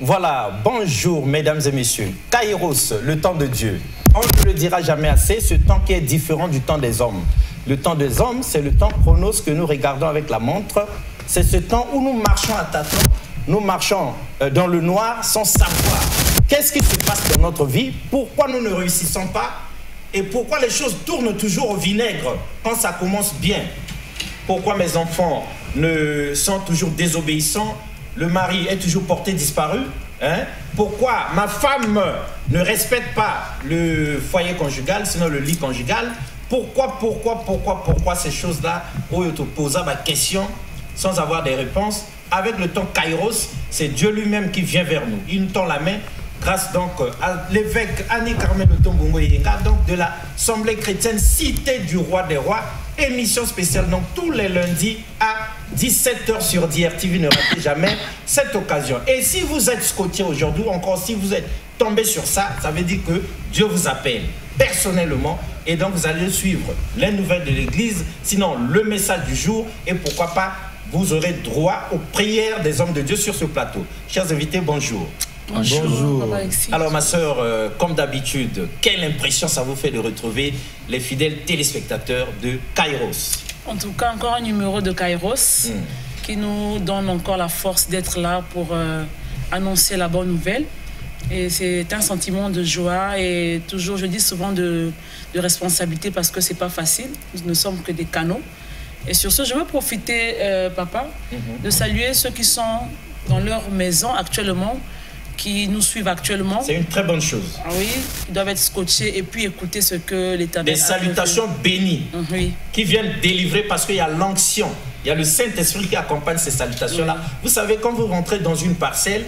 Voilà, bonjour mesdames et messieurs. Kairos, le temps de Dieu. On ne le dira jamais assez, ce temps qui est différent du temps des hommes. Le temps des hommes, c'est le temps chronos que nous regardons avec la montre. C'est ce temps où nous marchons à tâtons, nous marchons dans le noir sans savoir qu'est-ce qui se passe dans notre vie, pourquoi nous ne réussissons pas et pourquoi les choses tournent toujours au vinaigre quand ça commence bien. Pourquoi mes enfants sont toujours désobéissants, le mari est toujours porté disparu, hein? Pourquoi ma femme ne respecte pas le foyer conjugal, sinon le lit conjugal. Pourquoi ces choses-là, où il te pose la question sans avoir des réponses. Avec le temps Kairos, c'est Dieu lui-même qui vient vers nous. Il nous tend la main grâce donc à l'évêque Annie Carmen Otombongo Yenga, donc de l'Assemblée chrétienne Cité du Roi des Rois. Émission spéciale donc tous les lundis à 17h sur DRTV. Ne ratez jamais cette occasion. Et si vous êtes scotché aujourd'hui, encore si vous êtes tombé sur ça, ça veut dire que Dieu vous appelle personnellement et donc vous allez suivre les nouvelles de l'église, sinon le message du jour et pourquoi pas vous aurez droit aux prières des hommes de Dieu sur ce plateau. Chers invités, bonjour. Bonjour. Bonjour. Alors ma soeur, comme d'habitude, quelle impression ça vous fait de retrouver les fidèles téléspectateurs de Kairos? En tout cas, encore un numéro de Kairos qui nous donne encore la force d'être là pour annoncer la bonne nouvelle. Et c'est un sentiment de joie et toujours, je dis souvent, de responsabilité parce que c'est pas facile. Nous ne sommes que des canaux. Et sur ce, je veux profiter, papa, de saluer ceux qui sont dans leur maison actuellement, qui nous suivent actuellement. C'est une très bonne chose. Ah oui, ils doivent être scotchés et puis écouter ce que l'Éternel a fait. Des salutations bénies qui viennent délivrer parce qu'il y a l'onction. Il y a le Saint-Esprit qui accompagne ces salutations-là. Vous savez, quand vous rentrez dans une parcelle,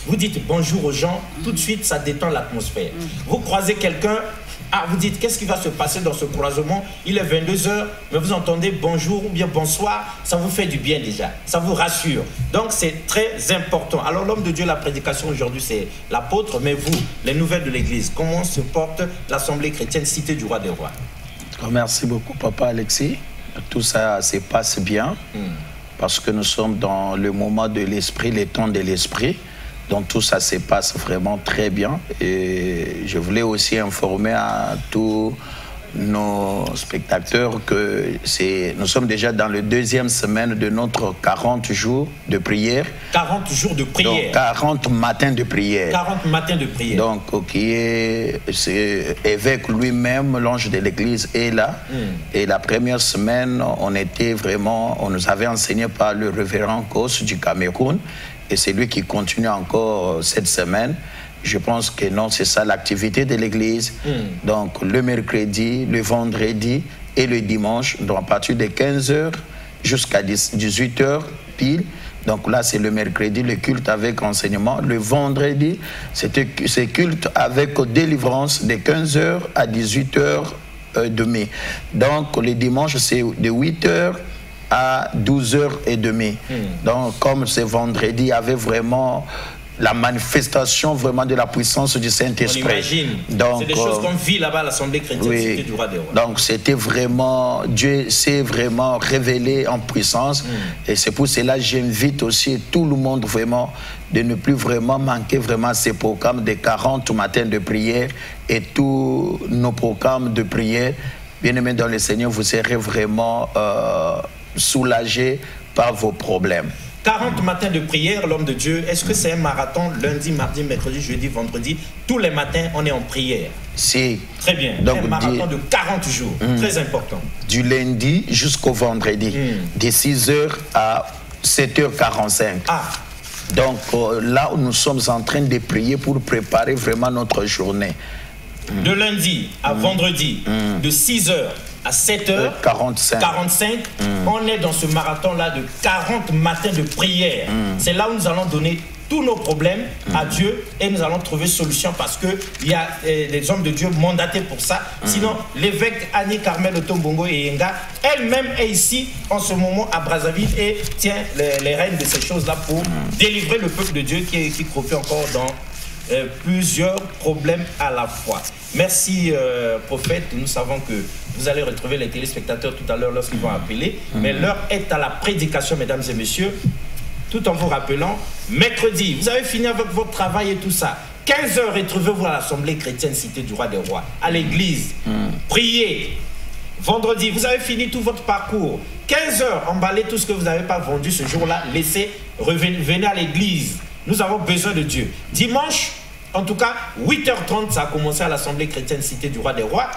vous dites bonjour aux gens, tout de suite, ça détend l'atmosphère. Vous croisez quelqu'un, vous dites, qu'est-ce qui va se passer dans ce croisement? Il est 22h, mais vous entendez bonjour ou bien bonsoir, ça vous fait du bien déjà, ça vous rassure. Donc, c'est très important. Alors, l'homme de Dieu, la prédication aujourd'hui, c'est l'apôtre, mais vous, les nouvelles de l'Église, comment se porte l'Assemblée chrétienne Cité du Roi des Rois? Merci beaucoup, papa Alexis. Tout ça se passe bien, parce que nous sommes dans le moment de l'esprit, le temps de l'esprit. Donc tout ça se passe vraiment très bien. Et je voulais aussi informer à tous nos spectateurs que nous sommes déjà dans la deuxième semaine de notre 40 jours de prière. 40 jours de prière. Donc 40 matins de prière. 40 matins de prière. Donc qui est évêque lui-même, l'ange de l'église est là. Et la première semaine, on nous avait enseigné par le révérend Kos du Cameroun. Et c'est lui qui continue encore cette semaine. Je pense que non, c'est ça l'activité de l'église. Donc le mercredi, le vendredi et le dimanche, donc à partir de 15h jusqu'à 18h pile. Donc là, c'est le mercredi, le culte avec enseignement. Le vendredi, c'est culte avec délivrance de 15h à 18h30. Donc le dimanche, c'est de 8h à 12h30. Donc, comme c'est vendredi, il y avait vraiment la manifestation vraiment de la puissance du Saint-Esprit. On imagine. C'est des choses qu'on vit là-bas à l'Assemblée chrétienne Cité du Roi des Rois. Donc, c'était vraiment, Dieu s'est vraiment révélé en puissance. Et c'est pour cela que j'invite aussi tout le monde vraiment de ne plus vraiment manquer vraiment ces programmes de 40 matins de prière et tous nos programmes de prière. Bien-aimés dans le Seigneur, vous serez vraiment soulagé par vos problèmes. 40 matins de prière, l'homme de Dieu, est-ce que c'est un marathon lundi, mardi, mercredi, jeudi, vendredi? Tous les matins, on est en prière. Si. Très bien. Donc, un marathon de 40 jours, très important. Du lundi jusqu'au vendredi, de 6h à 7h45. Donc là, nous sommes en train de prier pour préparer vraiment notre journée. De lundi à vendredi, de 6h à 7h45, on est dans ce marathon-là de 40 matins de prière. C'est là où nous allons donner tous nos problèmes à Dieu et nous allons trouver solution parce qu'il y a des hommes de Dieu mandatés pour ça. Sinon, l'évêque Annie Carmen Otombongo Yenga, elle-même est ici en ce moment à Brazzaville et tient les rênes de ces choses-là pour délivrer le peuple de Dieu qui croupit encore dans plusieurs problèmes à la fois. Merci prophète, nous savons que vous allez retrouver les téléspectateurs tout à l'heure lorsqu'ils vont appeler, mais l'heure est à la prédication, mesdames et messieurs. tout en vous rappelant, mercredi, vous avez fini avec votre travail et tout ça. 15 h, retrouvez-vous à l'Assemblée chrétienne Cité du Roi des Rois, à l'église. Priez. Vendredi, vous avez fini tout votre parcours. 15 h, emballez tout ce que vous n'avez pas vendu ce jour-là. Laissez, venez à l'église. Nous avons besoin de Dieu. Dimanche, en tout cas, 8 h 30, ça a commencé à l'Assemblée chrétienne Cité du Roi des Rois.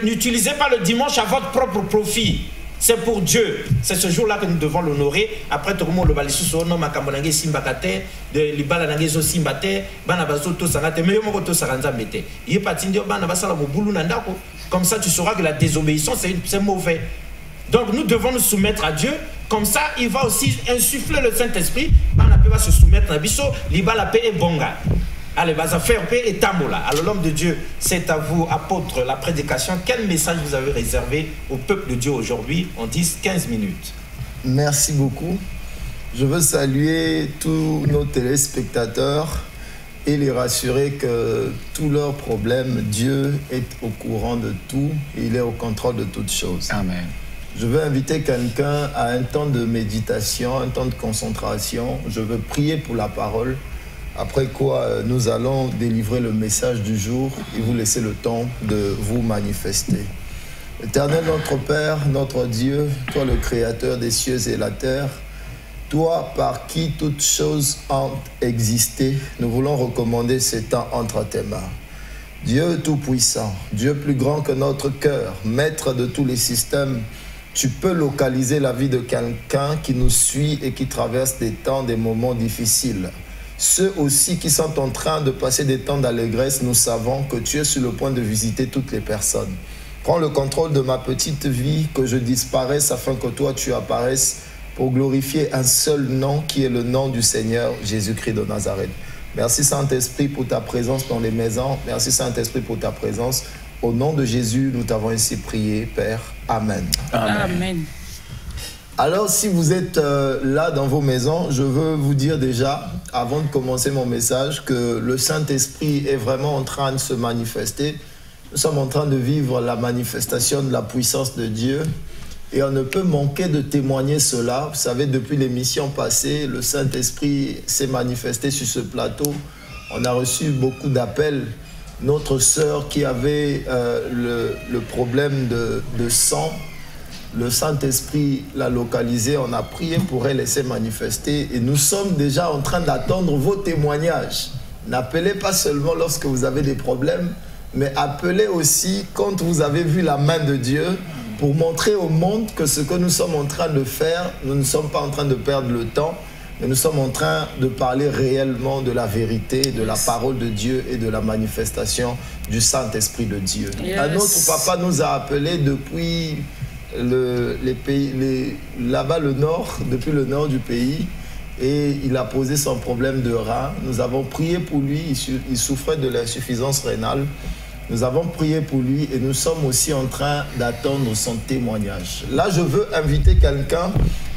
N'utilisez pas le dimanche à votre propre profit. C'est pour Dieu. C'est ce jour-là que nous devons l'honorer. Après, tout le monde le balise sur nom, Makambolangé Simbakate, de Libalanangé Simbate, Banabazo Tosangate, mais Yomoko Tosaranza Mete. Il est parti de Banabasala Moboulou Nandako. Comme ça, tu sauras que la désobéissance, c'est mauvais. Donc, nous devons nous soumettre à Dieu. Comme ça, il va aussi insuffler le Saint-Esprit. Banapé va se soumettre à Bisso, Libalapé et Bonga. Allez, vas à faire paix et tamola. Alors, l'homme de Dieu, c'est à vous, apôtre, la prédication. Quel message vous avez réservé au peuple de Dieu aujourd'hui en 10-15 minutes? Merci beaucoup. Je veux saluer tous nos téléspectateurs et les rassurer que tous leurs problèmes, Dieu est au courant de tout et il est au contrôle de toutes choses. Amen. Je veux inviter quelqu'un à un temps de méditation, un temps de concentration. Je veux prier pour la parole. Après quoi, nous allons délivrer le message du jour et vous laisser le temps de vous manifester. Éternel notre Père, notre Dieu, toi le Créateur des cieux et la terre, toi par qui toutes choses ont existé, nous voulons recommander ces temps entre tes mains. Dieu Tout-Puissant, Dieu plus grand que notre cœur, maître de tous les systèmes, tu peux localiser la vie de quelqu'un qui nous suit et qui traverse des temps, des moments difficiles. Ceux aussi qui sont en train de passer des temps d'allégresse, nous savons que tu es sur le point de visiter toutes les personnes. Prends le contrôle de ma petite vie, que je disparaisse afin que toi tu apparaisses pour glorifier un seul nom qui est le nom du Seigneur Jésus-Christ de Nazareth. Merci Saint-Esprit pour ta présence dans les maisons. Merci Saint-Esprit pour ta présence. Au nom de Jésus, nous t'avons ainsi prié, Père. Amen. Amen. Amen. Alors, si vous êtes là dans vos maisons, je veux vous dire déjà, avant de commencer mon message, que le Saint-Esprit est vraiment en train de se manifester. Nous sommes en train de vivre la manifestation de la puissance de Dieu et on ne peut manquer de témoigner cela. Vous savez, depuis l'émission passée, le Saint-Esprit s'est manifesté sur ce plateau. On a reçu beaucoup d'appels. Notre sœur qui avait le problème de sang, le Saint-Esprit l'a localisée, on a prié pour elle et s'est manifestée. Et nous sommes déjà en train d'attendre vos témoignages. N'appelez pas seulement lorsque vous avez des problèmes, mais appelez aussi quand vous avez vu la main de Dieu pour montrer au monde que ce que nous sommes en train de faire, nous ne sommes pas en train de perdre le temps, mais nous sommes en train de parler réellement de la vérité, de la parole de Dieu et de la manifestation du Saint-Esprit de Dieu. Un autre papa nous a appelés depuis là-bas le nord, depuis le nord du pays, et il a posé son problème de rein. Nous avons prié pour lui, il souffrait de l'insuffisance rénale. Nous avons prié pour lui et nous sommes aussi en train d'attendre son témoignage. Là, je veux inviter quelqu'un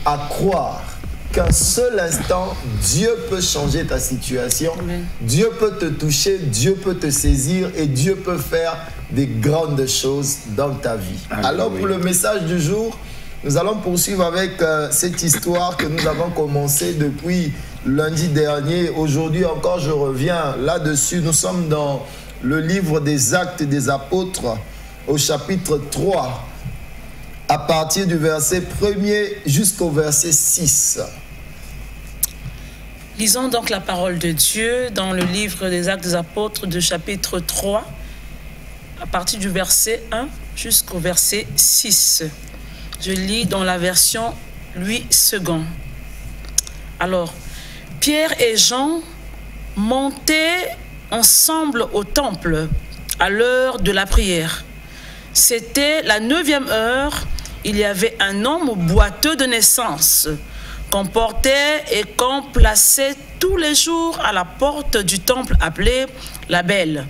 à croire qu'un seul instant, Dieu peut changer ta situation. Amen. Dieu peut te toucher, Dieu peut te saisir et Dieu peut faire des grandes choses dans ta vie. Amen. Alors, pour le message du jour, nous allons poursuivre avec cette histoire que nous avons commencé depuis lundi dernier. Aujourd'hui encore, je reviens là-dessus. Nous sommes dans le livre des Actes des Apôtres au chapitre 3, à partir du verset 1er jusqu'au verset 6. Lisons donc la parole de Dieu dans le livre des Actes des Apôtres du chapitre 3, à partir du verset 1 jusqu'au verset 6. Je lis dans la version Louis II. Alors, Pierre et Jean montaient ensemble au temple à l'heure de la prière. C'était la 9e heure. Il y avait un homme boiteux de naissance qu'on portait et qu'on plaçait tous les jours à la porte du temple appelé la Belle,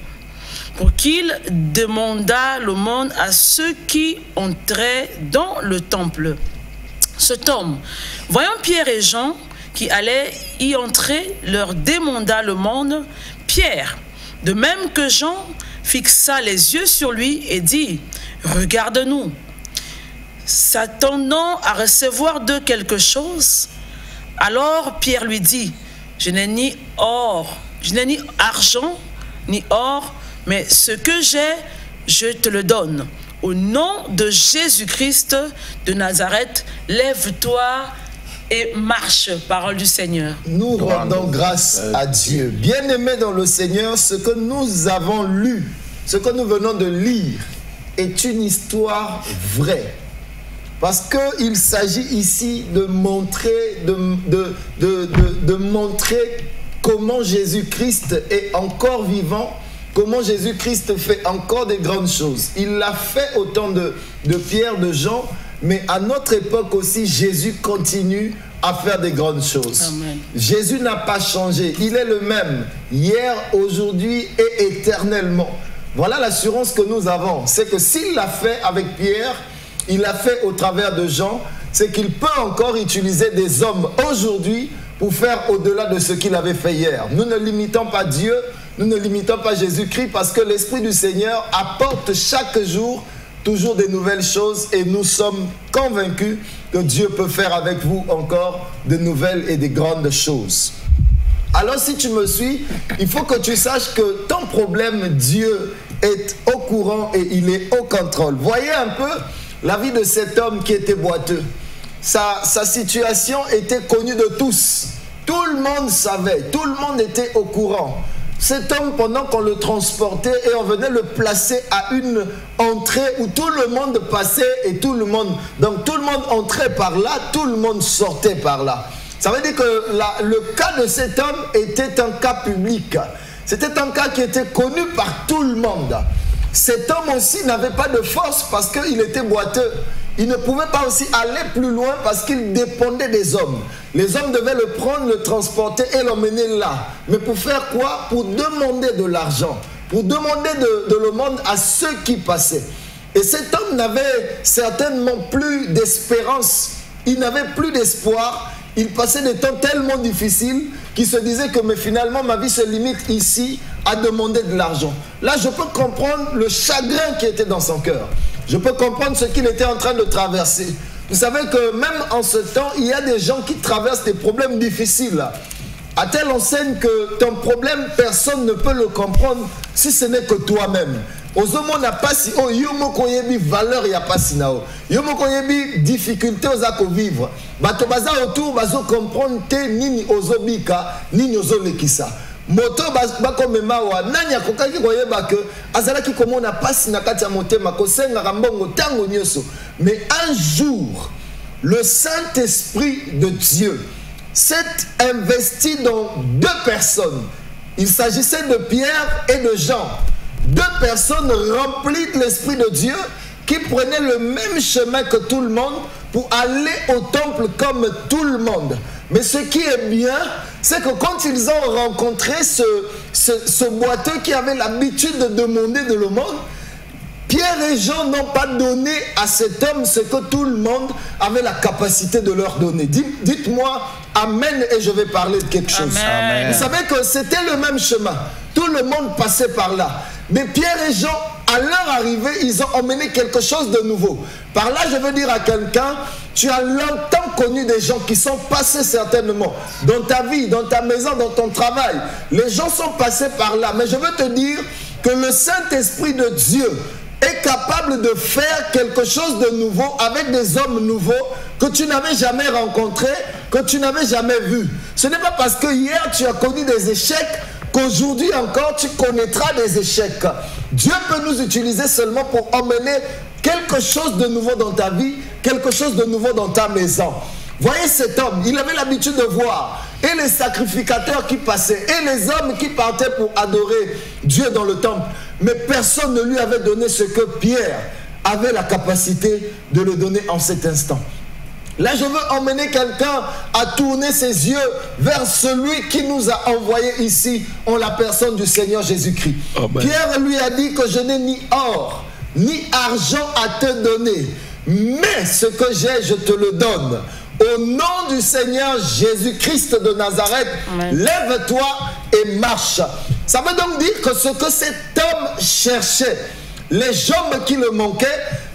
pour qu'il demandât l'aumône à ceux qui entraient dans le temple. Cet homme, voyant Pierre et Jean qui allaient y entrer, leur demanda l'aumône. Pierre, de même que Jean, fixa les yeux sur lui et dit « Regarde-nous ». S'attendant à recevoir d'eux quelque chose, Alors Pierre lui dit, je n'ai ni argent, ni or, mais ce que j'ai, je te le donne. Au nom de Jésus-Christ de Nazareth, lève-toi et marche, parole du Seigneur. Nous rendons grâce à Dieu. Bien-aimés dans le Seigneur, ce que nous avons lu, ce que nous venons de lire, est une histoire vraie. Parce qu'il s'agit ici de montrer, de montrer comment Jésus-Christ est encore vivant, comment Jésus-Christ fait encore des grandes choses. Il l'a fait au temps de Pierre, de Jean, mais à notre époque aussi, Jésus continue à faire des grandes choses. Amen. Jésus n'a pas changé. Il est le même, hier, aujourd'hui et éternellement. Voilà l'assurance que nous avons. C'est que s'il l'a fait avec Pierre, il l'a fait au travers de Jean, c'est qu'il peut encore utiliser des hommes aujourd'hui pour faire au-delà de ce qu'il avait fait hier. Nous ne limitons pas Dieu, nous ne limitons pas Jésus-Christ, parce que l'Esprit du Seigneur apporte chaque jour toujours des nouvelles choses, et nous sommes convaincus que Dieu peut faire avec vous encore de nouvelles et de grandes choses. Alors si tu me suis, il faut que tu saches que ton problème, Dieu est au courant et il est au contrôle. Voyez un peu la vie de cet homme qui était boiteux. Sa situation était connue de tous. Tout le monde savait, tout le monde était au courant. Cet homme, pendant qu'on le transportait et on venait le placer à une entrée où tout le monde passait et tout le monde entrait par là, tout le monde sortait par là. Ça veut dire que le cas de cet homme était un cas public. C'était un cas qui était connu par tout le monde. Cet homme aussi n'avait pas de force parce qu'il était boiteux. Il ne pouvait pas aussi aller plus loin parce qu'il dépendait des hommes. Les hommes devaient le prendre, le transporter et l'emmener là. Mais pour faire quoi? Pour demander de l'argent. Pour demander de l'aumône à ceux qui passaient. Et cet homme n'avait certainement plus d'espérance. Il n'avait plus d'espoir. Il passait des temps tellement difficiles qu'il se disait que mais finalement ma vie se limite ici à demander de l'argent. Là je peux comprendre le chagrin qui était dans son cœur. Je peux comprendre ce qu'il était en train de traverser. Vous savez que même en ce temps, il y a des gens qui traversent des problèmes difficiles. À telle enseigne que ton problème, personne ne peut le comprendre si ce n'est que toi-même. Ozomo n'a pas si oh yomo koyebi valeur ya pas sinao. Yomo koyebi difficulté aux vivre. Bato baza autour bazo comprendre te nini ozobika nini ozolekisa. Moto bako memawa nanya kokaki koyeba que azalaki komona pasi na kati ya motema kosenga rambongo tango nyoso. Mais un jour le Saint-Esprit de Dieu s'est investi dans deux personnes. Il s'agissait de Pierre et de Jean. Deux personnes remplies de l'Esprit de Dieu qui prenaient le même chemin que tout le monde pour aller au temple comme tout le monde. Mais ce qui est bien, c'est que quand ils ont rencontré ce boiteux qui avait l'habitude de demander de l'aumône, Pierre et Jean n'ont pas donné à cet homme ce que tout le monde avait la capacité de leur donner. Dites-moi Amen et je vais parler de quelque chose. Amen. Vous savez que c'était le même chemin. Tout le monde passait par là. Mais Pierre et Jean, à leur arrivée, ils ont emmené quelque chose de nouveau. Par là, je veux dire à quelqu'un, tu as longtemps connu des gens qui sont passés certainement dans ta vie, dans ta maison, dans ton travail. Les gens sont passés par là. Mais je veux te dire que le Saint-Esprit de Dieu est capable de faire quelque chose de nouveau avec des hommes nouveaux que tu n'avais jamais rencontrés, que tu n'avais jamais vus. Ce n'est pas parce que hier tu as connu des échecs qu'aujourd'hui encore tu connaîtras des échecs. Dieu peut nous utiliser seulement pour emmener quelque chose de nouveau dans ta vie, quelque chose de nouveau dans ta maison. Voyez cet homme, il avait l'habitude de voir et les sacrificateurs qui passaient et les hommes qui partaient pour adorer Dieu dans le temple. Mais personne ne lui avait donné ce que Pierre avait la capacité de le donner en cet instant. Là, je veux emmener quelqu'un à tourner ses yeux vers celui qui nous a envoyés ici en la personne du Seigneur Jésus-Christ. Pierre lui a dit que je n'ai ni or, ni argent à te donner, mais ce que j'ai, je te le donne. Au nom du Seigneur Jésus-Christ de Nazareth, lève-toi et marche. Ça veut donc dire que ce que cet homme cherchait, les jambes qui le manquaient,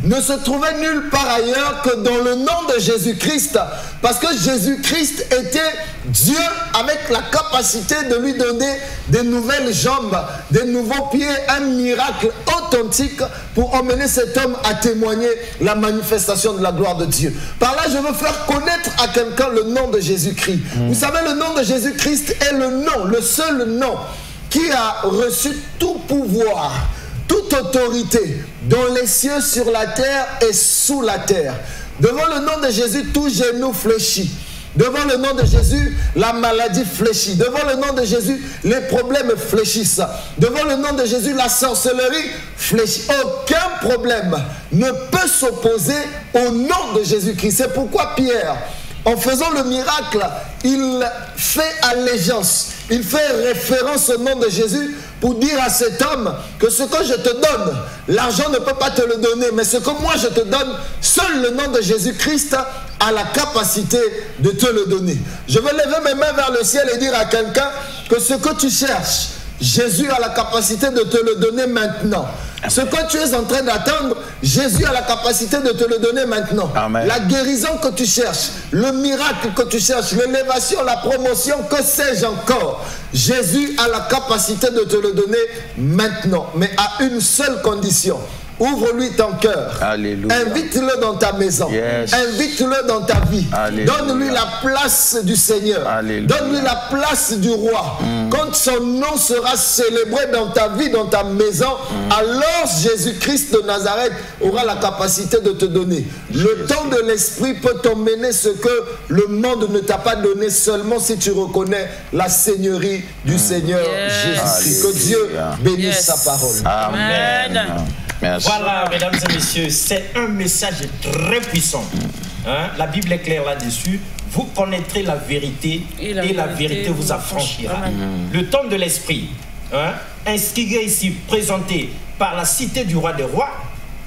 ne se trouvait nulle part ailleurs que dans le nom de Jésus-Christ. Parce que Jésus-Christ était Dieu avec la capacité de lui donner des nouvelles jambes, des nouveaux pieds, un miracle authentique pour emmener cet homme à témoigner la manifestation de la gloire de Dieu. Par là, je veux faire connaître à quelqu'un le nom de Jésus-Christ. Vous savez, le nom de Jésus-Christ est le nom, le seul nom qui a reçu tout pouvoir, toute autorité dans les cieux, sur la terre et sous la terre. Devant le nom de Jésus, tout genou fléchit. Devant le nom de Jésus, la maladie fléchit. Devant le nom de Jésus, les problèmes fléchissent. Devant le nom de Jésus, la sorcellerie fléchit. Aucun problème ne peut s'opposer au nom de Jésus-Christ. C'est pourquoi Pierre, en faisant le miracle, il fait allégeance, il fait référence au nom de Jésus pour dire à cet homme que ce que je te donne, l'argent ne peut pas te le donner, mais ce que moi je te donne, seul le nom de Jésus-Christ a la capacité de te le donner. Je vais lever mes mains vers le ciel et dire à quelqu'un que ce que tu cherches, Jésus a la capacité de te le donner maintenant. Ce que tu es en train d'attendre, Jésus a la capacité de te le donner maintenant. Amen. La guérison que tu cherches, le miracle que tu cherches, l'élévation, la promotion, que sais-je encore, Jésus a la capacité de te le donner maintenant, mais à une seule condition. Ouvre-lui ton cœur. Invite-le dans ta maison. Yes. Invite-le dans ta vie. Donne-lui la place du Seigneur. Donne-lui la place du roi. Quand son nom sera célébré dans ta vie, dans ta maison, alors Jésus-Christ de Nazareth aura la capacité de te donner. Le temps de l'esprit peut t'emmener ce que le monde ne t'a pas donné, seulement si tu reconnais la seigneurie du Seigneur Jésus-Christ. Que Dieu bénisse sa parole. Amen. Merci. Voilà, mesdames et messieurs, c'est un message très puissant. Hein? La Bible est claire là-dessus. Vous connaîtrez la vérité et la vérité vous affranchira. Le temps de l'esprit, hein, inscrit ici, présenté par la cité du roi des rois,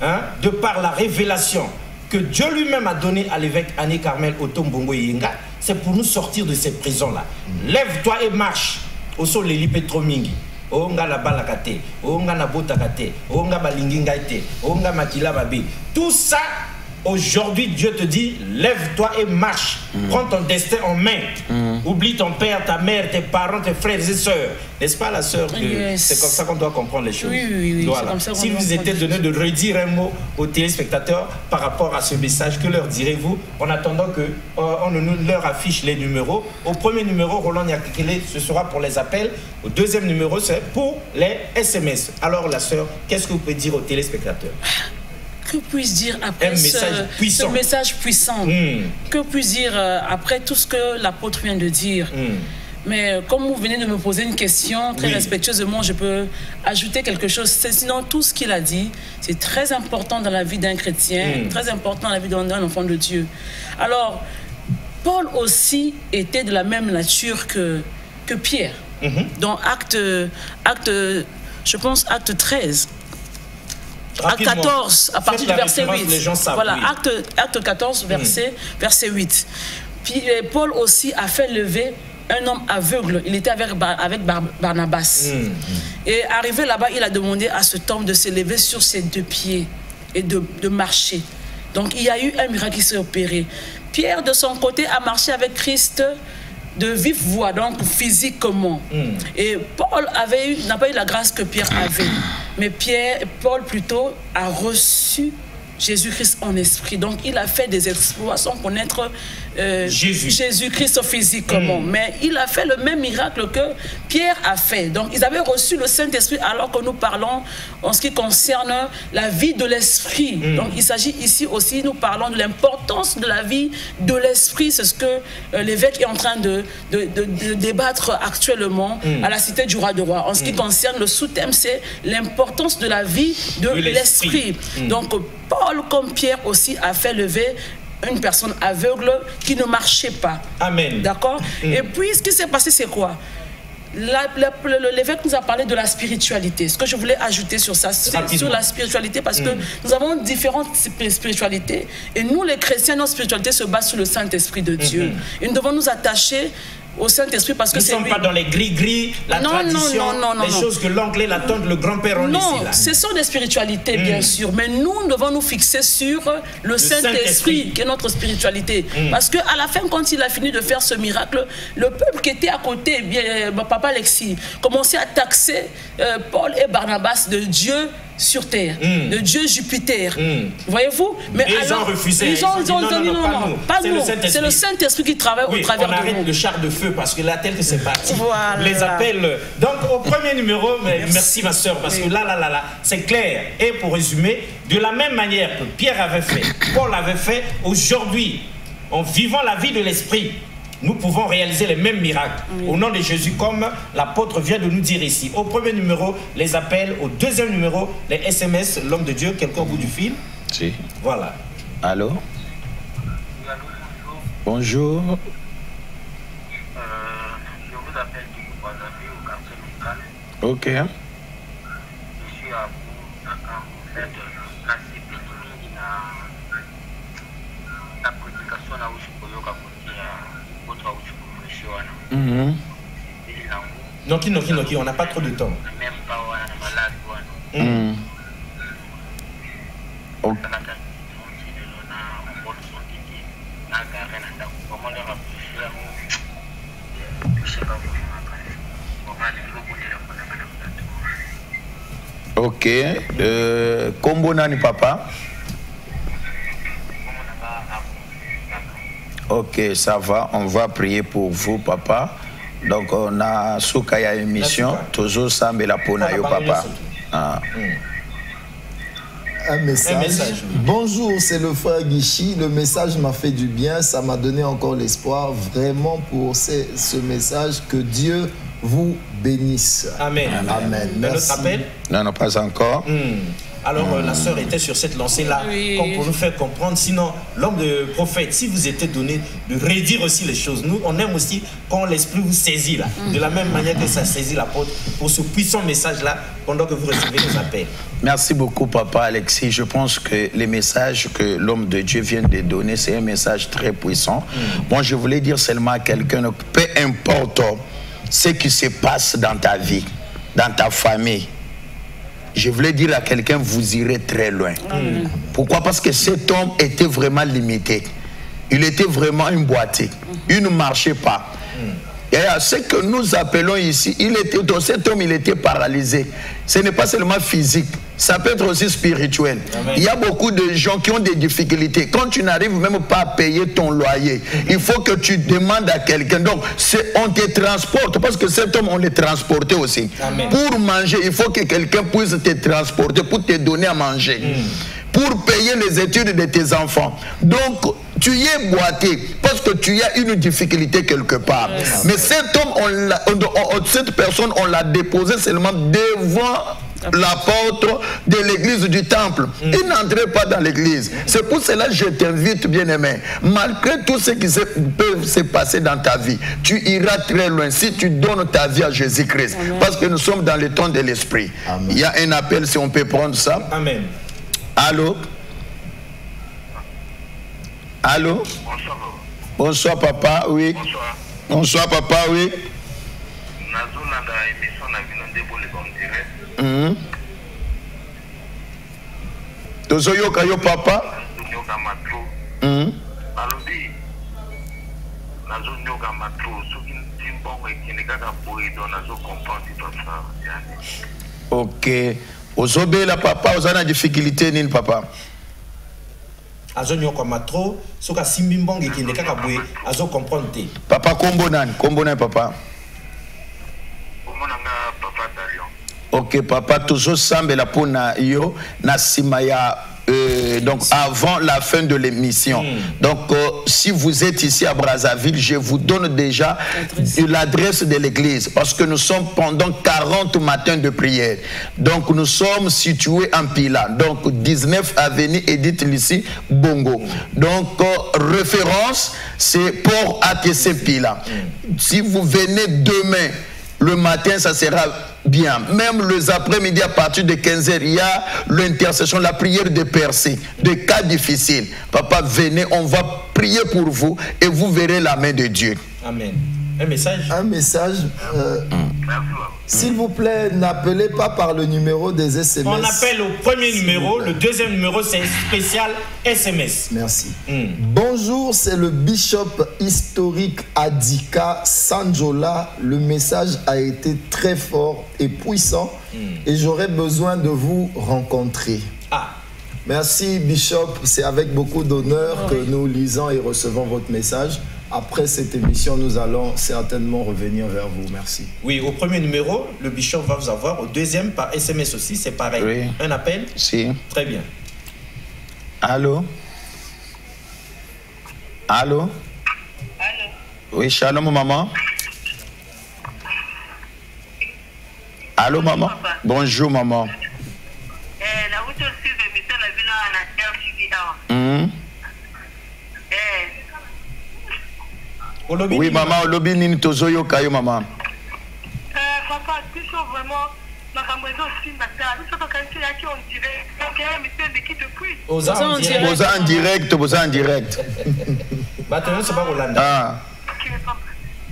hein, de par la révélation que Dieu lui-même a donnée à l'évêque Anne Carmel Otombongo Yenga, c'est pour nous sortir de ces prisons-là. Lève-toi et marche au sol de l'Ipetromingi. Onga la balakate, onga na botakate, onga balingingaite, onga makila babi. Tout ça, aujourd'hui, Dieu te dit, lève-toi et marche. Prends ton destin en main. Oublie ton père, ta mère, tes parents, tes frères et sœurs. N'est-ce pas, la sœur? C'est comme ça qu'on doit comprendre les choses. Oui, voilà. Si vous étiez donné de redire un mot aux téléspectateurs par rapport à ce message, que leur direz-vous en attendant qu'on leur affiche les numéros? Au premier numéro, Roland Nyakekele, ce sera pour les appels. Au deuxième numéro, c'est pour les SMS. Alors, la sœur, qu'est-ce que vous pouvez dire aux téléspectateurs? Que puis-je dire après ce message puissant? Que puis-je dire après tout ce que l'apôtre vient de dire? Mais comme vous venez de me poser une question très respectueusement, je peux ajouter quelque chose. Sinon, tout ce qu'il a dit, c'est très important dans la vie d'un chrétien, très important dans la vie d'un enfant de Dieu. Alors, Paul aussi était de la même nature que Pierre. Dans acte, je pense, acte 13. Acte 14, à partir du verset 8. Voilà, acte 14, verset 8. Puis Paul aussi a fait lever un homme aveugle. Il était avec Barnabas. Et arrivé là-bas, il a demandé à cet homme de se lever sur ses deux pieds et de marcher. Donc il y a eu un miracle qui s'est opéré. Pierre, de son côté, a marché avec Christ de vive voix, donc physiquement. Et Paul n'a pas eu la grâce que Pierre avait. Mais Paul plutôt a reçu Jésus-Christ en esprit. Donc il a fait des exploits sans connaître Jésus-Christ physiquement. Mais il a fait le même miracle que Pierre a fait. Donc ils avaient reçu le Saint-Esprit alors que nous parlons en ce qui concerne la vie de l'esprit. Donc il s'agit ici aussi, nous parlons de l'importance de la vie de l'esprit. C'est ce que l'évêque est en train de débattre actuellement à la cité du roi de roi. En ce qui concerne le sous-thème, c'est l'importance de la vie de l'esprit. Donc Paul, comme Pierre aussi, a fait lever une personne aveugle qui ne marchait pas. Amen. D'accord? Et puis, ce qui s'est passé, c'est quoi? L'évêque nous a parlé de la spiritualité. Ce que je voulais ajouter sur ça, c'est sur la spiritualité, parce que nous avons différentes spiritualités. Et nous, les chrétiens, notre spiritualité se base sur le Saint-Esprit de Dieu. Et nous devons nous attacher au Saint-Esprit parce que c'est lui. Nous ne sommes pas dans les gris-gris, la tradition, les choses que l'oncle et la tante, le grand-père ont laissées là. Non, ce sont des spiritualités, bien sûr, mais nous devons nous fixer sur le Saint-Esprit, qui est notre spiritualité. Parce qu'à la fin, quand il a fini de faire ce miracle, le peuple qui était à côté, papa Alexis, commençait à taxer Paul et Barnabas de Dieu sur terre, de Dieu Jupiter. Voyez-vous? Mais et ils ont refusé. Ils ont dit non, pas nous. C'est le Saint-Esprit qui travaille au travers de nous. On arrête le char de feu parce que là, tel que c'est parti, voilà. Les appels. Donc, au premier numéro, merci ma soeur, parce que là, c'est clair. Et pour résumer, de la même manière que Pierre avait fait, Paul avait fait, aujourd'hui, en vivant la vie de l'Esprit, nous pouvons réaliser les mêmes miracles. Au nom de Jésus, comme l'apôtre vient de nous dire ici. Au premier numéro, les appels. Au deuxième numéro, les SMS, l'homme de Dieu, quelqu'un au bout du fil. Si. Voilà. Allô? Bonjour. Je vous appelle du Brazzaville au quartier local. Ok. Je suis à vous, en fait, la CPI, la prédication là où je peux y avoir votre où je peux Noki, on n'a pas trop de temps. même pas malade. Ok. Ok. Combo nani papa? Ok, ça va. On va prier pour vous, papa. Donc, on a Soukaya émission. Toujours Sambe la Ponayo, papa. Un message. Bonjour, c'est le frère Guichy. Le message m'a fait du bien. Ça m'a donné encore l'espoir. Vraiment pour ce message. Que Dieu vous bénisse. Amen. Amen. Merci. Notre appel? Non, pas encore. Alors, la sœur était sur cette lancée-là, comme pour nous faire comprendre. Sinon, l'homme de prophète, si vous étiez donné de redire aussi les choses, nous, on aime aussi quand l'esprit vous saisit là, de la même manière que ça saisit l'apôtre, pour ce puissant message-là, pendant que vous recevez les appels. Merci beaucoup, papa Alexis. Je pense que les messages que l'homme de Dieu vient de donner, c'est un message très puissant. Moi, je voulais dire seulement à quelqu'un, peu importe ce qui se passe dans ta vie, dans ta famille, je voulais dire à quelqu'un, vous irez très loin. Pourquoi? Parce que cet homme était vraiment limité. Il était vraiment un boîtier. Il ne marchait pas. Et ce que nous appelons ici, cet homme, il était paralysé. Ce n'est pas seulement physique, ça peut être aussi spirituel. Amen. Il y a beaucoup de gens qui ont des difficultés. Quand tu n'arrives même pas à payer ton loyer, il faut que tu demandes à quelqu'un. Donc, on te transporte, parce que cet homme, on le transportait aussi. Amen. Pour manger, il faut que quelqu'un puisse te transporter, pour te donner à manger. Pour payer les études de tes enfants. Donc, tu y es boité parce que tu as une difficulté quelque part. Mais cet homme, cette personne, on l'a déposé seulement devant la porte de l'église du temple. Il n'entrait pas dans l'église. C'est pour cela que je t'invite, bien-aimé, malgré tout ce qui peut se passer dans ta vie, tu iras très loin si tu donnes ta vie à Jésus-Christ. Parce que nous sommes dans le temps de l'esprit. Il y a un appel, si on peut prendre ça. Amen. Allô? Allô? Bonsoir. Bonsoir, papa, oui. Bonsoir. Bonsoir, papa, oui. Tozoyoka yo papa. Ok. Ozobe la papa, ozana difficulté nini papa? Azonyo kwa matro, soka simbimbonge kinde kaka boye, azo comprendre te. Papa kombo nani papa? Papa Dalion. Ok papa, toujours sambe la pona yo na simaya. Donc avant la fin de l'émission. Donc si vous êtes ici à Brazzaville, je vous donne déjà l'adresse de l'église parce que nous sommes pendant 40 matins de prière. Donc nous sommes situés en Pila. Donc 19 avenue Edith Lissi Bongo. Donc référence c'est Port ATC Pila. Si vous venez demain le matin, ça sera bien. Même les après-midi, à partir de 15h, il y a l'intercession, la prière de percée, de cas difficiles. Papa, venez, on va prier pour vous et vous verrez la main de Dieu. Amen. Un message. Un message. S'il vous plaît, n'appelez pas par le numéro des SMS. On appelle au premier numéro. Le deuxième numéro, c'est spécial SMS. Merci. Bonjour, c'est le bishop historique Adika Sanjola. Le message a été très fort et puissant et j'aurais besoin de vous rencontrer. Merci, bishop. C'est avec beaucoup d'honneur que nous lisons et recevons votre message. Après cette émission, nous allons certainement revenir vers vous. Merci. Oui, au premier numéro, le bishop va vous avoir. Au deuxième, par SMS aussi, c'est pareil. Oui. Un appel? Si. Très bien. Allô? Allô? Oui, shalom, maman. Allô, maman? Bonjour, maman. Oui, maman, Olobi Nini Tozoyo Kayo, maman. Papa, tu sens vraiment ma cambraiserie aussi, ma soeur. Tu sens quand tu es qui on dirait. Donc, il y a un monsieur de qui depuis. Boza en direct, Boza en direct. Maintenant, c'est pas Rolanda. Ah. Ok, papa.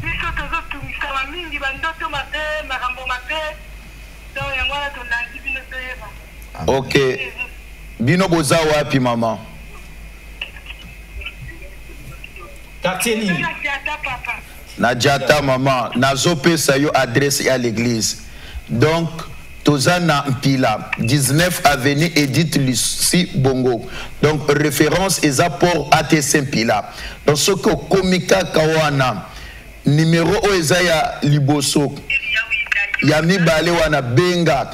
Tu sens que tu me sens la mine, tu vas me donner ma paix, ma rambo ma paix. Donc, il y a moi là, ton lundi, tu ne sais pas. Ok. Bino Boza wapi, maman? Nadjata, maman. Nazope Sayo adresse à l'église. Donc, Tozana Mpila, 19 avenue Edith Lucie Bongo. Donc, référence et apport ATC Mpila. Donc, ce que Komika Kawana, numéro Oezaya Liboso, Yami Balewana Benga.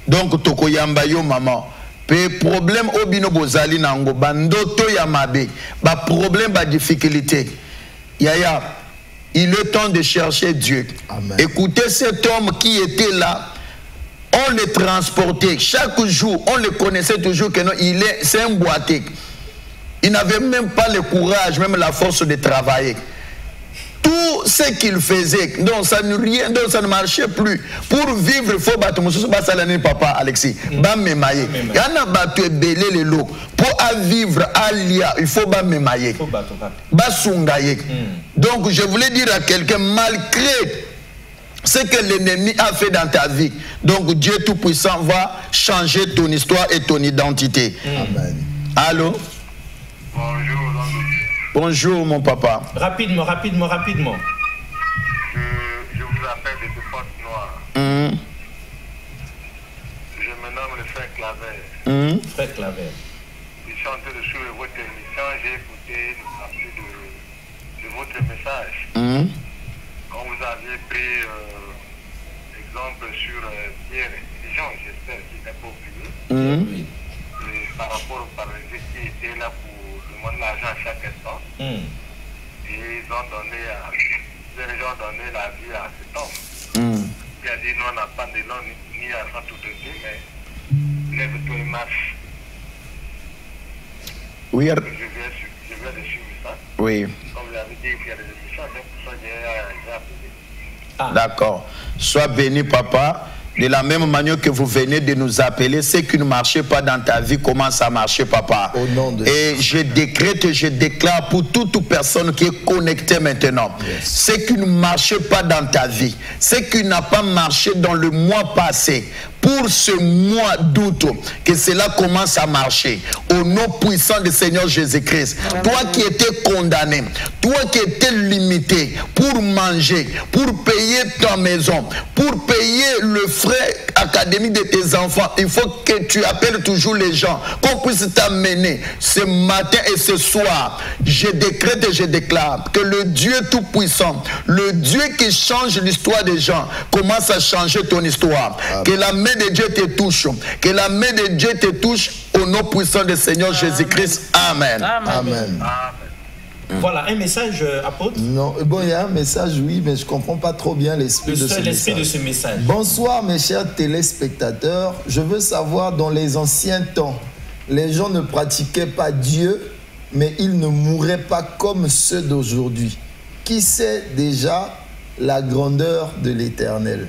Donc, Tokoyamba yo, maman. Pe problème obino bozali nango bandoto ya mabe ba problème ba difficulté yaya il est temps de chercher Dieu. Amen. Écoutez cet homme qui était là, on le transportait chaque jour, on le connaissait toujours que non, c'est un boité, il n'avait même pas le courage, même la force de travailler. Tout ce qu'il faisait, donc ça ne marchait plus. Pour vivre, il faut battre. Papa Alexis, pour vivre à l'IA, il faut battre. Donc je voulais dire à quelqu'un, malgré ce que l'ennemi a fait dans ta vie, donc Dieu Tout-Puissant va changer ton histoire et ton identité. Amen. Allô? Bonjour. Bonjour mon papa. Je Rapidement. vous appelle de Pointe-Noire. Je me nomme le frère Claver. Frère Claver. Je suis en train de suivre votre émission. J'ai écouté une partie de votre message. Quand vous aviez pris exemple sur Pierre et Jean, j'espère qu'il n'est pas oublié. Par rapport aux paralysés qui étaient là pour demander l'argent à chaque instant. Et ils ont donné la vie à cet homme. Il a dit, nous on n'a pas de nom ni argent tout de suite, mais lève-toi et marche. Oui. Je viens de suivre ça. Oui. Comme vous avez dit, il y a des émissions, c'est pour ça que j'ai appelé. D'accord. Sois béni, papa. De la même manière que vous venez de nous appeler, ce qui ne marchait pas dans ta vie commence à marcher, papa. Au nom de et je décrète et je déclare pour toute personne qui est connectée maintenant, ce qui ne marchait pas dans ta vie, ce qui n'a pas marché dans le mois passé, pour ce mois d'août, que cela commence à marcher. Au nom puissant du Seigneur Jésus-Christ. Toi qui étais condamné, toi qui étais limité pour manger, pour payer ta maison, pour payer le frais académique de tes enfants, il faut que tu appelles toujours les gens, qu'on puisse t'amener ce matin et ce soir. Je décrète et je déclare que le Dieu Tout-Puissant, le Dieu qui change l'histoire des gens, commence à changer ton histoire. Que la main de Dieu te touche. Que la main de Dieu te touche au nom puissant du Seigneur Jésus-Christ. Amen. Amen. Voilà, un message, apôtre? Non, bon, il y a un message, oui, mais je ne comprends pas trop bien l'esprit de ce message. Bonsoir, mes chers téléspectateurs. Je veux savoir, dans les anciens temps, les gens ne pratiquaient pas Dieu, mais ils ne mouraient pas comme ceux d'aujourd'hui. Qui sait déjà la grandeur de l'Éternel?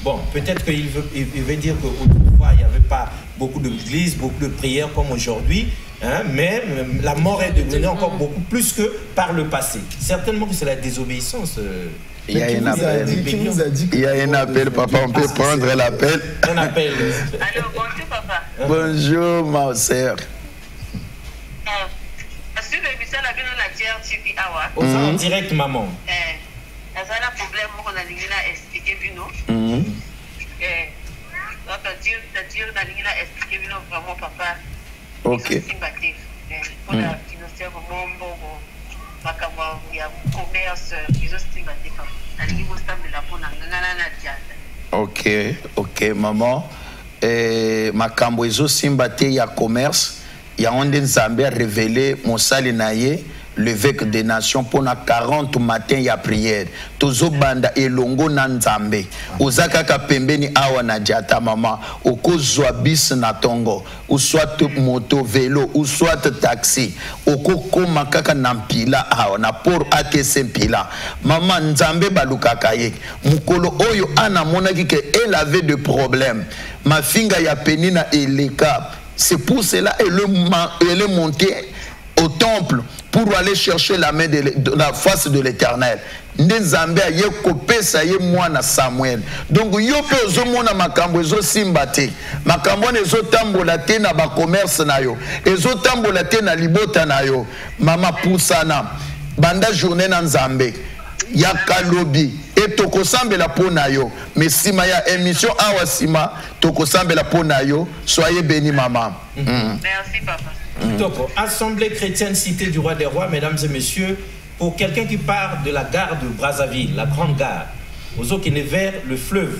Bon, peut-être qu'il veut dire qu'autrefois, il n'y avait pas beaucoup d'églises, beaucoup de prières comme aujourd'hui. hein, mais la mort est devenue encore beaucoup plus que par le passé. Certainement que c'est la désobéissance. Il y a un appel. Il y a un appel, papa. On peut prendre l'appel. Un appel. Allô, bonjour, papa. Bonjour, ma sœur. Sur l'émission, la vie de la tière, tu vis à On en direct, maman. Il y a un problème qu'on a expliqué, Bino. C'est-à-dire, on a expliqué, Bino, vraiment, papa. Ok. Ils sont sympathiques. On a financé vraiment bon. Il y a un commerce, ils sont sympathiques. À niveau stable de la peau, on a Ok, maman. Makambo ezo simbate ya commerce ya onde Nzambe a révélé mosali na ye l'évêque des nations pour na 40 matin ya prière tozo banda elongo na Nzambe ozaka ka pembeni awa na diata mama okozwa bis na tongo ou soit moto vélo ou soit taxi okokoma kaka na mpila awa na port ATC mpila mama Nzambe balukaka ye mukolo oyo ana monaki que elle avait de problèmes ma finga ya penina eleka c'est pour cela elle est montée au temple pour aller chercher la main de la face de l'Éternel. Nzambe a kopesa ye mwana Samuel. Donc yo pe ozomona makambo ezo simbate. Makambo ezo tambola te na ba commerce na yo. Ezo tambola te na libota na yo. Mama pusana banda journée na Nzambe. Ya kalobi et tokosambela pona yo. Mais sima ya émission awasima tokosambela pona yo. Soyez bénis maman. Merci papa. Donc, Assemblée chrétienne Cité du Roi des Rois, mesdames et messieurs, pour quelqu'un qui part de la gare de Brazzaville, la grande gare, aux eaux qui est vers le fleuve,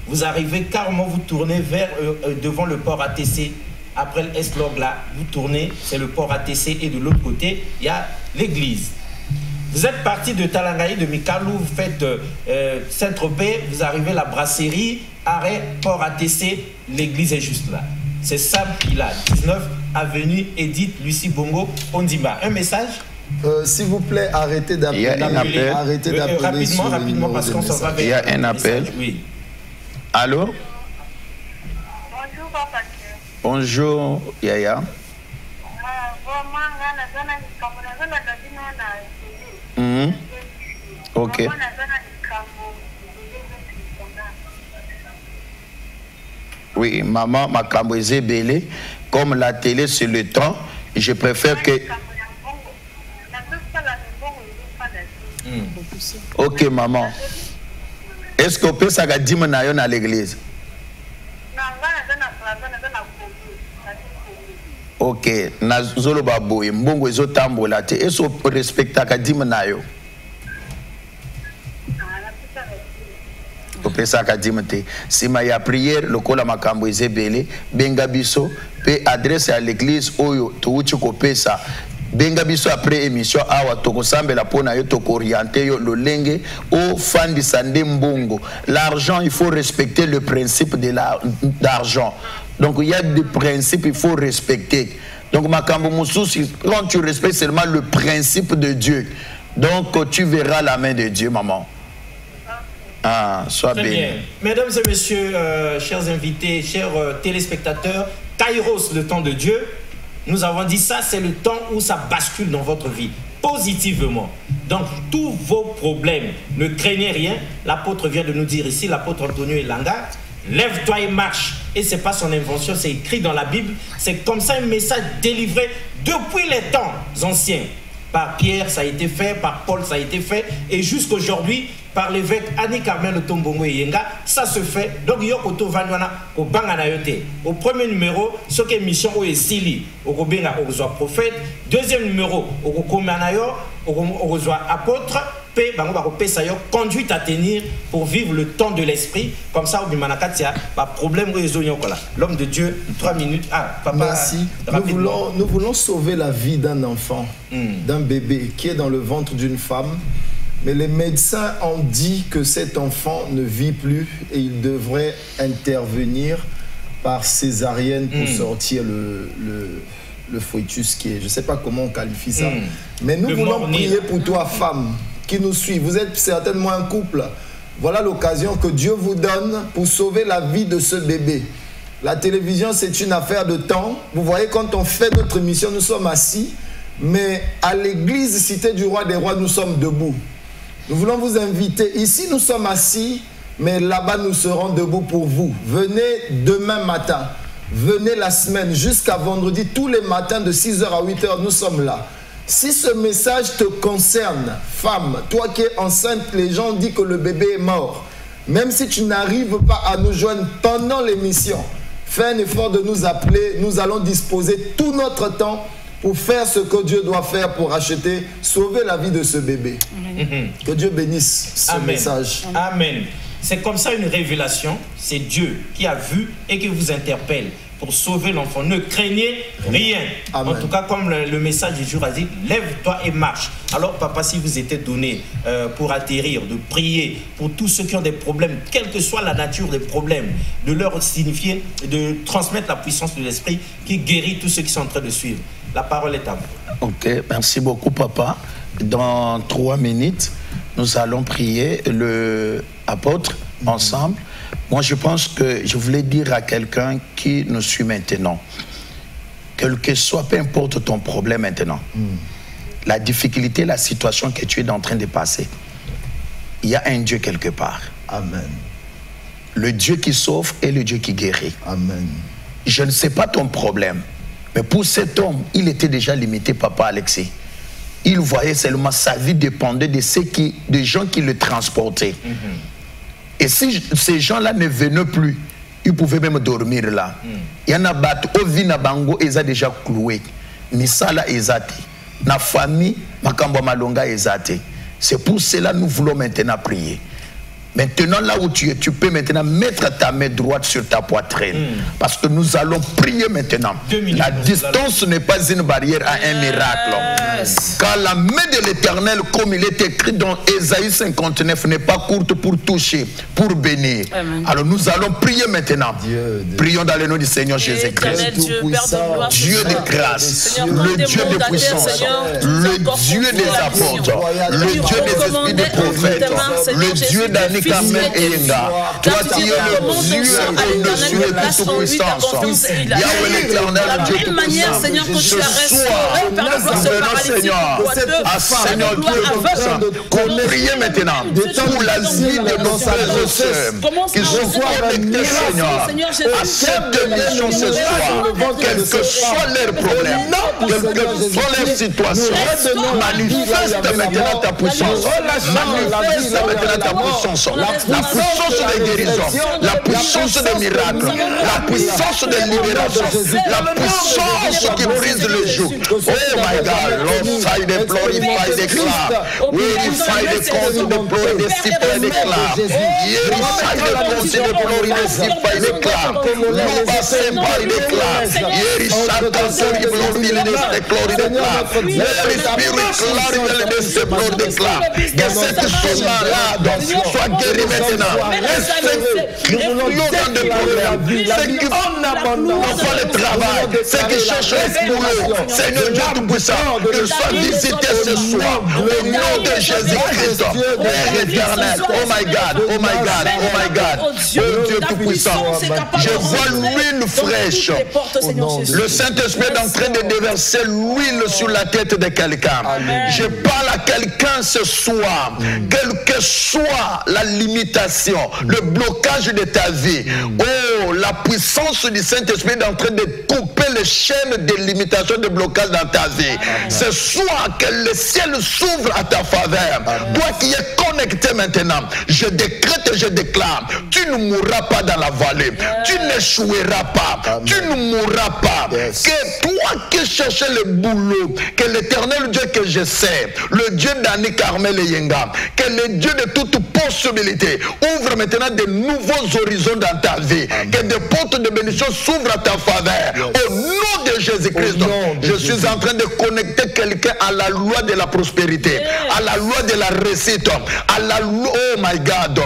vous arrivez carrément, vous tournez vers devant le port ATC. Après l'Eslog là, vous tournez, c'est le port ATC et de l'autre côté, il y a l'église. Vous êtes parti de Talangaï, de Mikalou, vous faites Saint-Tropez, vous arrivez à la brasserie, arrêt, port ATC, l'église est juste là. C'est Sam Pila, 19 avenue Edith Lucie Bongo, Ondimba. Un message? S'il vous plaît, arrêtez d'appeler. Arrêtez d'appeler. Rapidement, parce qu'on s'en va vers. Il y a un appel. Oui. Allô? Bonjour, papa. Bonjour, Yaya. Ok. Oui, maman, makambo ezebele. Comme la télé, c'est le temps, je préfère que... Ok, maman. Est-ce qu'on peut s'aga dîme na yon à l'église? Ok, na zolo baboye, mbongo ezo tambola te. Est-ce qu'on peut respecter ka dîme na yo? Si ma ya prière le kola makambo ezebele benga biso pe adresse à l'église oyo touchi kopesa benga biso après émission awa tokosambela pona yo tokorienter yo lolenge o fandi sande mbongo. L'argent, il faut respecter le principe de l'argent. Donc il y a des principes il faut respecter. Donc makambo mususi quand tu respectes seulement le principe de Dieu, donc tu verras la main de Dieu maman. Ah, sois béni. Bien. Mesdames et messieurs, chers invités, chers téléspectateurs, Kairos, le temps de Dieu, nous avons dit ça, c'est le temps où ça bascule dans votre vie, positivement. Donc, tous vos problèmes, ne craignez rien. L'apôtre vient de nous dire ici, l'apôtre Antonio Elanga, lève-toi et marche. Et ce n'est pas son invention, c'est écrit dans la Bible. C'est comme ça un message délivré depuis les temps anciens. Par Pierre, ça a été fait, par Paul, ça a été fait, et jusqu'aujourd'hui, par l'évêque Annie Carmen Tombongo Yenga, ça se fait. Donc, il y a au Banganayote. Au premier numéro, ce qui est mission au Esili, au Benga, au prophète. Deuxième numéro, au Komanayo, au apôtre. Conduite à tenir pour vivre le temps de l'esprit. Comme ça, pas problème. L'homme de Dieu, 3 minutes. Ah, papa, merci. Nous voulons sauver la vie d'un enfant, d'un bébé qui est dans le ventre d'une femme. Mais les médecins ont dit que cet enfant ne vit plus et il devrait intervenir par césarienne pour sortir le foetus qui est. Je ne sais pas comment on qualifie ça. Mais nous voulons prier pour toi, femme, qui nous suit. Vous êtes certainement un couple. Voilà l'occasion que Dieu vous donne pour sauver la vie de ce bébé. La télévision, c'est une affaire de temps. Vous voyez, quand on fait notre émission, nous sommes assis. Mais à l'église Cité du Roi des Rois, nous sommes debout. Nous voulons vous inviter. Ici, nous sommes assis, mais là-bas, nous serons debout pour vous. Venez demain matin. Venez la semaine jusqu'à vendredi. Tous les matins de 6h à 8h, nous sommes là. Si ce message te concerne, femme, toi qui es enceinte, les gens disent que le bébé est mort. Même si tu n'arrives pas à nous joindre pendant l'émission, fais un effort de nous appeler. Nous allons disposer tout notre temps pour faire ce que Dieu doit faire pour acheter, sauver la vie de ce bébé. Amen. Que Dieu bénisse ce message. Amen. C'est comme ça une révélation. C'est Dieu qui a vu et qui vous interpelle pour sauver l'enfant. Ne craignez rien. Amen. En tout cas, comme le message du jour a dit, lève-toi et marche. Alors, papa, si vous étiez donné pour atterrir, de prier pour tous ceux qui ont des problèmes, quelle que soit la nature des problèmes, de leur signifier, de transmettre la puissance de l'esprit qui guérit tous ceux qui sont en train de suivre. La parole est à vous. Ok, merci beaucoup, papa. Dans 3 minutes, nous allons prier l'apôtre ensemble. Moi, je pense que je voulais dire à quelqu'un qui nous suit maintenant, quel que soit, peu importe ton problème maintenant, la difficulté, la situation que tu es en train de passer, il y a un Dieu quelque part. Amen. Le Dieu qui sauve et le Dieu qui guérit. Amen. Je ne sais pas ton problème, mais pour cet homme, il était déjà limité, papa Alexis. Il voyait seulement sa vie dépendait de des gens qui le transportaient. Et si ces gens-là ne venaient plus, ils pouvaient même dormir là. Il y en a battu, Ovina Bango, ils ont déjà cloué. Misala Ezati. Na famille, Makambo Malonga Ezati. C'est pour cela que nous voulons maintenant prier. Maintenant, là où tu es, tu peux maintenant mettre ta main droite sur ta poitrine. Parce que nous allons prier maintenant. La distance n'est pas une barrière à un miracle. Car la main de l'Éternel, comme il est écrit dans Ésaïe 59, n'est pas courte pour toucher, pour bénir. Amen. Alors nous allons prier maintenant. Prions dans le nom du Seigneur Jésus-Christ. Dieu de grâce, le Dieu de puissance, le Dieu des apôtres, le Dieu des esprits des prophètes, le Dieu d'Annick Carmel et Yenga. Toi tu es le Dieu au-dessus de toute puissance. Yahweh l'Éternel, Dieu tout-puissant. Ce soir, nous venons, Seigneur, à Seigneur Dieu tout-puissant, qu'on prie maintenant pour la vie de nos frères et sœurs qui sont connectés, Seigneur, à cette émission ce soir, quel que soit leur problème, quelle que soit leur situation, manifeste maintenant ta puissance, manifeste maintenant ta puissance. La puissance de guérison, la puissance de miracle, la puissance de libération, la puissance qui brise le joug. Oh my God, Lord, fight the glory, fight the cloud. We fight the cause of the glory, the steep by the cloud. Here fight the cause of the glory, the steep by the cloud. Luba se by the cloud. Here is Satan, the glory, the glory, the cloud. Holy Spirit, glory, the steep by the cloud. Que cette chose-là, soit guéri maintenant. Ceux qui ont de problèmes, ceux qui n'ont pas le travail, ceux qui cherchent le boulot, Seigneur Dieu Tout-Puissant, qu'ils soient visités ce soir au nom de Jésus-Christ, Père éternel. Oh my God, oh my God, oh my God, oh Dieu Tout-Puissant. Je vois l'huile fraîche. Le Saint-Esprit est en train de déverser l'huile sur la tête de quelqu'un. Je parle à quelqu'un ce soir, quelle que soit la limitation, le blocage de ta vie. Oh, la puissance du Saint-Esprit est en train de couper les chaînes de limitation, de blocage dans ta vie. Ce soir, que le ciel s'ouvre à ta faveur. Toi qui es connecté maintenant, je décrète et je déclare, tu ne mourras pas dans la vallée. Tu n'échoueras pas. Tu ne mourras pas. Que toi qui cherches le boulot, que l'Éternel Dieu que je sais, le Dieu d'Annick Carmel et Yenga, que le Dieu de toute possibilité ouvre maintenant de nouveaux horizons dans ta vie. Que des portes de bénédiction s'ouvrent à ta faveur. Au nom de Jésus-Christ, je suis en train de connecter quelqu'un à la loi de la prospérité, à la loi de la réussite, à la loi, oh my God.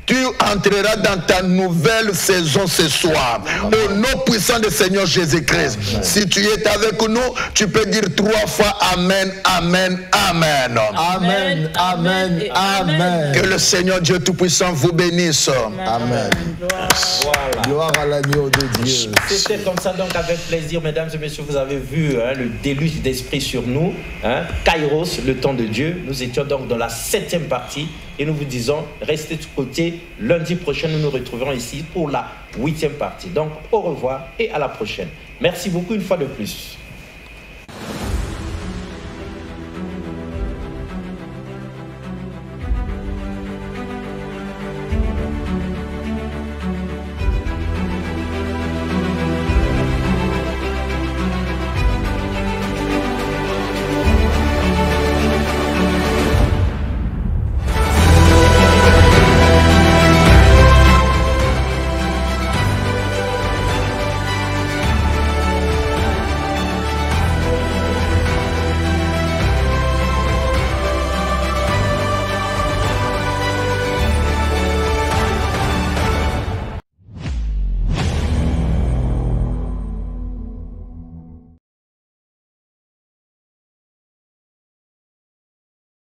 Tu entreras dans ta nouvelle saison ce soir. Au nom puissant du Seigneur Jésus-Christ. Si tu es avec nous, tu peux dire 3 fois Amen, Amen, Amen. Amen, amen, amen. Que le Seigneur Dieu Tout-Puissant vous bénisse. Amen. Voilà. Gloire à l'agneau de Dieu. C'était comme ça, donc avec plaisir, mesdames et messieurs, vous avez vu le déluge d'esprit sur nous. Kairos, le temps de Dieu. Nous étions donc dans la 7e partie et nous vous disons, restez de côté. Lundi prochain, nous nous retrouverons ici pour la 8e partie. Donc, au revoir et à la prochaine. Merci beaucoup une fois de plus.